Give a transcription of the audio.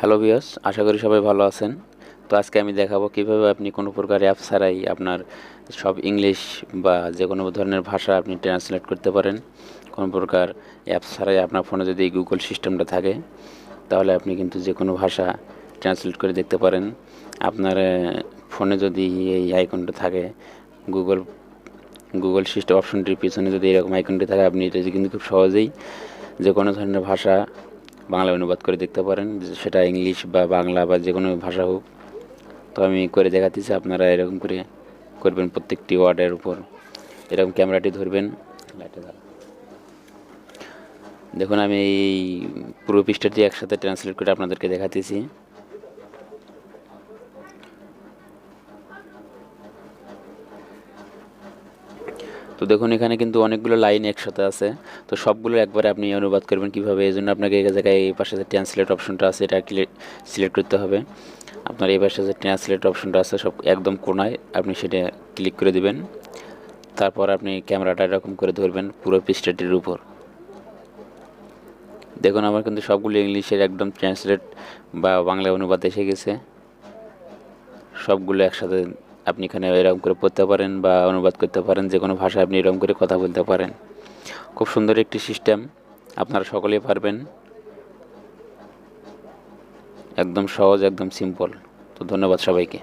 Hello viewers, আশা করি সবাই ভালো আছেন। তো আজকে আমি দেখাবো কিভাবে আপনি কোনো প্রকার অ্যাপ ছাড়াই আপনার সব ইংলিশ বা যে কোনো ধরনের ভাষা আপনি ট্রান্সলেট করতে পারেন। কোনো প্রকার অ্যাপ ছাড়াই আপনার ফোনে যদি এই গুগল সিস্টেমটা থাকে, তাহলে আপনি কিন্তু যে কোনো ভাষা ট্রান্সলেট করে দেখতে পারেন। আপনার ফোনে যদি এই আইকনটা থাকে, গুগল গুগল সিস্টেম অপশনটির পিছনে যদি এরকম আইকনটি থাকে, আপনি এটা কিন্তু খুব সহজেই যে কোনো ধরনের ভাষা বাংলা অনুবাদ করে দেখতে পারেন, সেটা ইংলিশ বা বাংলা বা যে কোনো ভাষা হোক। তো আমি করে দেখাতেছি, আপনারা এরকম করে করবেন। প্রত্যেকটি ওয়ার্ডের উপর এরকম ক্যামেরাটি ধরবেন। দেখুন, আমি এই পুরো পৃষ্ঠাটি একসাথে ট্রান্সলেট করে আপনাদেরকে দেখাতেছি। তো দেখুন, এখানে কিন্তু অনেকগুলো লাইন একসাথে আছে। তো সবগুলো একবারে আপনি অনুবাদ করবেন কীভাবে, এই জন্য আপনাকে এই জায়গায় এই পাশে যে ট্রান্সলেট অপশনটা আছে এটা সিলেক্ট করতে হবে। আপনার এই পাশে যে ট্রান্সলেট অপশনটা আছে সব একদম কোনায়, আপনি সেটা ক্লিক করে দিবেন। তারপর আপনি ক্যামেরাটা এরকম করে ধরবেন পুরো পৃষ্ঠাটির উপর। দেখুন, আমার কিন্তু সবগুলো ইংলিশের একদম ট্রান্সলেট বা বাংলা অনুবাদ এসে গেছে। সবগুলো একসাথে আপনি এখানে এরকম করে পড়তে পারেন বা অনুবাদ করতে পারেন, যে কোনো ভাষায় আপনি এরকম করে কথা বলতে পারেন। খুব সুন্দর একটি সিস্টেম, আপনারা সকলেই পারবেন। একদম সহজ, একদম সিম্পল। তো ধন্যবাদ সবাইকে।